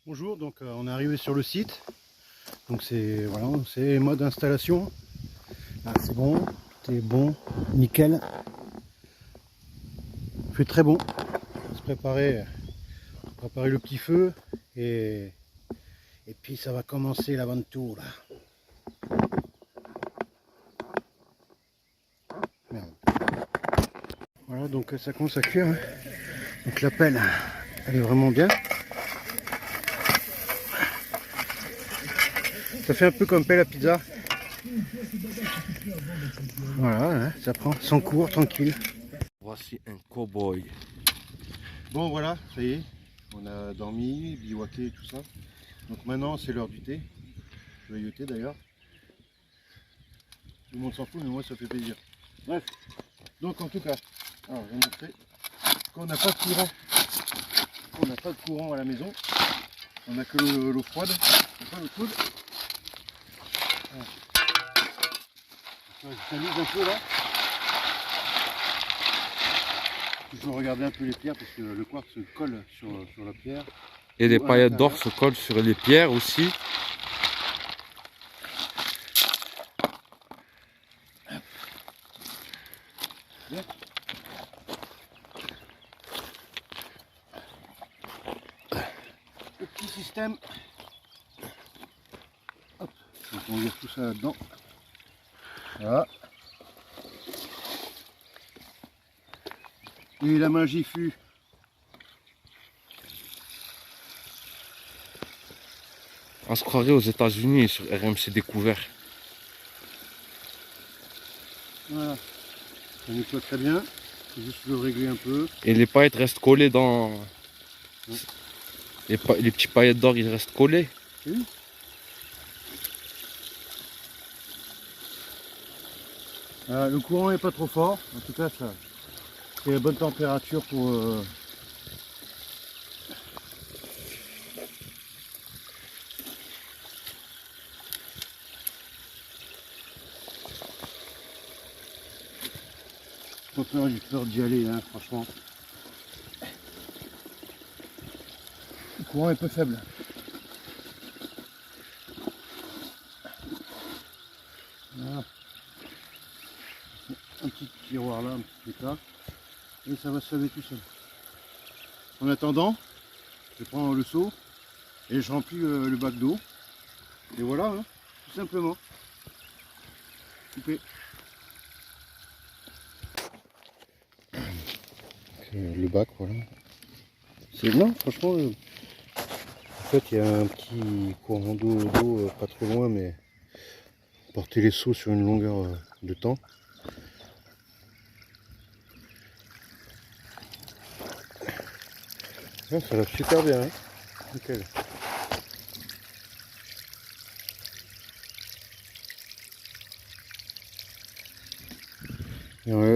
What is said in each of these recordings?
Bonjour, donc on est arrivé sur le site. Donc c'est voilà, c'est mode installation. Là, c'est bon, tout est bon, nickel. Il fait très bon. On va se préparer le petit feu et puis ça va commencer l'aventure là. Merde. Voilà, donc ça commence à cuire. Hein. Donc la pelle, elle est vraiment bien. Ça fait un peu comme pelle à pizza. Voilà, hein, ça prend son cours, tranquille. Voici un cow-boy. Bon voilà, ça y est, on a dormi, bivouaqué et tout ça. Donc maintenant c'est l'heure du thé. Joyeux thé d'ailleurs. Tout le monde s'en fout mais moi ça fait plaisir. Bref, donc en tout cas, alors je vais montrer qu'on n'a pas de courant. On n'a pas de courant à la maison. On n'a que l'eau froide, pas l'eau chaude. Voilà. Je s'amuse un peu là. Je vais regarder un peu les pierres parce que le quartz se colle sur la pierre. Et les Ou à paillettes d'or l'intérieur. se collent sur les pierres aussi. Bien. Le petit système. Hop. Donc on vire tout ça là-dedans. Voilà. Et la magie fut. On se croirait aux États-Unis sur RMC Découvert. Voilà. Ça nettoie très bien. Faut juste le régler un peu. Et les paillettes restent collées dans. Ouais. Les petits paillettes d'or, ils restent collés. Oui. Le courant n'est pas trop fort. En tout cas, ça c'est la bonne température pour. J'ai peur d'y aller, hein, franchement. Le courant est peu faible. Voilà. Un petit tiroir là, un petit truc là. Et ça va se laver tout seul. En attendant, je prends le seau et je remplis le bac d'eau. Et voilà, hein, tout simplement. Coupé. Le bac, voilà. C'est non, franchement. En fait, il y a un petit courant d'eau pas trop loin, mais porter les seaux sur une longueur de temps. Ah, ça va super bien, hein. Nickel.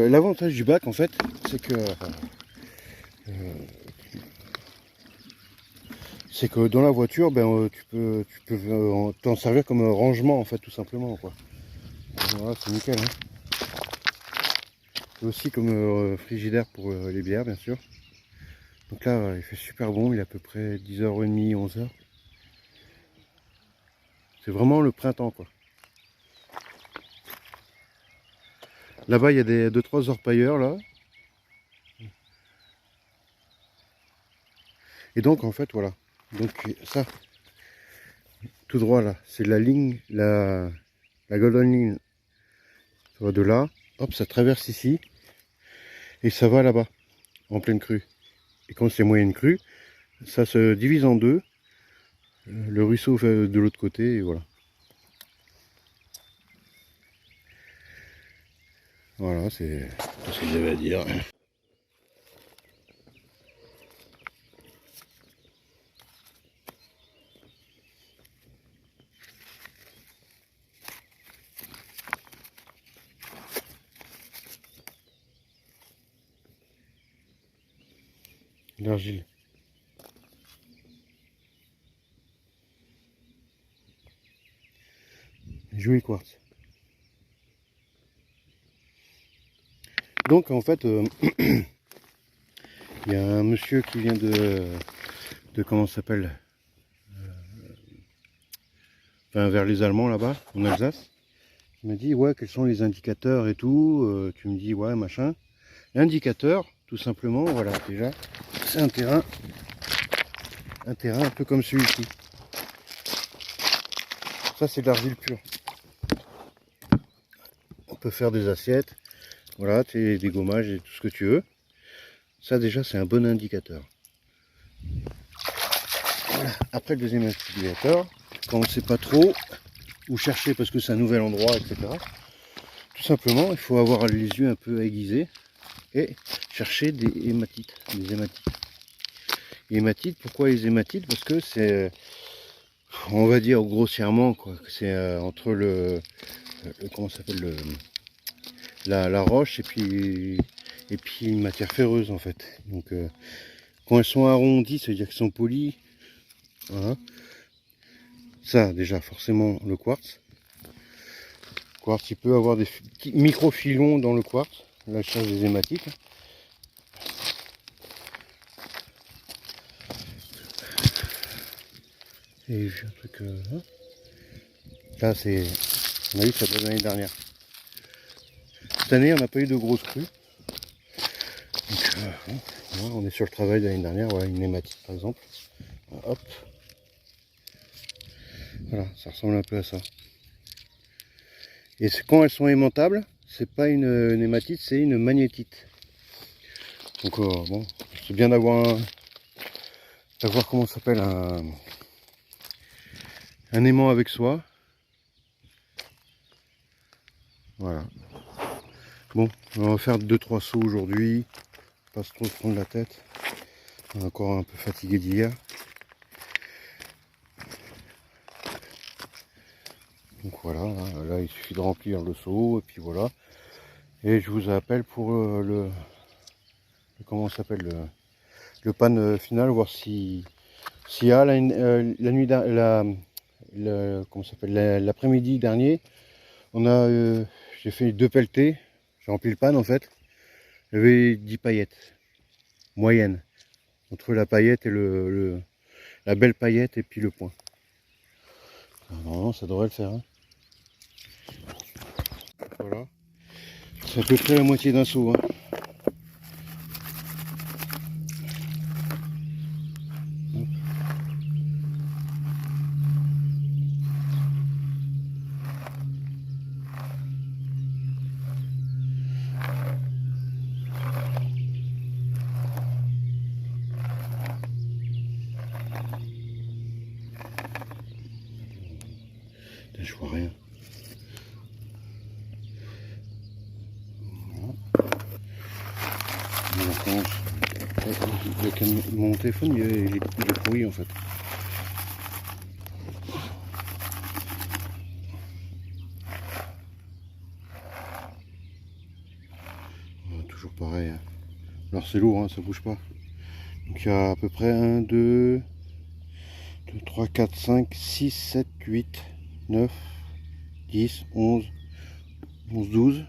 L'avantage du bac, en fait, c'est que dans la voiture, ben, tu peux t'en servir comme un rangement, en fait, tout simplement, quoi. Voilà, c'est nickel, hein. C'est aussi comme frigidaire pour les bières, bien sûr. Donc là, il fait super bon, il est à peu près 10h30, 11h. C'est vraiment le printemps, quoi. Là-bas, il y a des 2-3 orpailleurs, là. Et donc, en fait, voilà. Donc, ça, tout droit, là, c'est la ligne, la Golden Line. Ça va de là, hop, ça traverse ici. Et ça va là-bas, en pleine crue. Et quand c'est moyenne crue, ça se divise en deux. Le ruisseau fait de l'autre côté, et voilà. Voilà, c'est tout ce que j'avais à dire. L'argile. Jouy quartz. Donc en fait, il y a un monsieur qui vient de comment ça s'appelle, enfin vers les Allemands là-bas, en Alsace. Il m'a dit, ouais, quels sont les indicateurs et tout. Tu me dis, ouais, machin. L'indicateur, tout simplement, voilà, déjà, c'est un terrain un peu comme celui-ci. Ça, c'est de l'argile pure. On peut faire des assiettes, voilà, des gommages et tout ce que tu veux. Ça, déjà, c'est un bon indicateur. Voilà. Après, le deuxième indicateur, quand on ne sait pas trop où chercher parce que c'est un nouvel endroit, etc. Tout simplement, il faut avoir les yeux un peu aiguisés et chercher des hématites. Des hématites. Les hématites, pourquoi les hématites? Parce que c'est, on va dire grossièrement, quoi, c'est entre comment ça s'appelle, la roche et puis une matière ferreuse en fait. Donc quand elles sont arrondies, ça veut dire qu'elles sont polies. Voilà. Ça déjà forcément le quartz. Le quartz, il peut avoir des petits micro-filons dans le quartz. Là je cherche des hématites. Et j'ai un truc là c'est, on a vu ça de l'année dernière. Cette année on n'a pas eu de grosses crues. Donc, voilà, on est sur le travail de l'année dernière, voilà une hématite par exemple. Hop. Voilà, ça ressemble un peu à ça. Et quand elles sont aimantables, c'est pas une hématite, c'est une magnétite. Donc bon, c'est bien d'avoir comment ça s'appelle un aimant avec soi. Voilà. Bon, on va faire 2-3 sauts aujourd'hui. Pas trop se prendre la tête. On est encore un peu fatigué d'hier. Donc voilà, là il suffit de remplir le seau et puis voilà. Et je vous appelle pour comment ça s'appelle le panne final, voir s'il y a la nuit comment ça s'appelle l'après-midi dernier, on a j'ai fait 2 pelletés, j'ai rempli le panne en fait. Il y avait 10 paillettes moyennes entre la paillette et la belle paillette et puis le point. Normalement ça devrait le faire. Hein. Voilà. C'est à peu près la moitié d'un seau. Hein. Je vois rien. Mon téléphone il est pourri en fait. Toujours pareil. Hein. Alors c'est lourd, hein, ça bouge pas. Donc il y a à peu près 1, 2, 3, 4, 5, 6, 7, 8, 9, 10, 11, 12.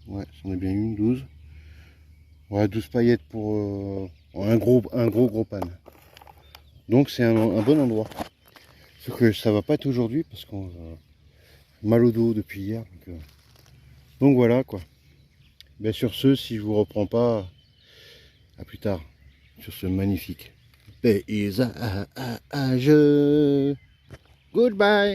Ouais, c'en est bien une, 12. Ouais, 12 paillettes pour un gros panne. Donc c'est un bon endroit. Sauf que ça va pas être aujourd'hui parce qu'on a mal au dos depuis hier. Donc voilà quoi. Ben sur ce, si je vous reprends pas, à plus tard sur ce magnifique paysage. Goodbye.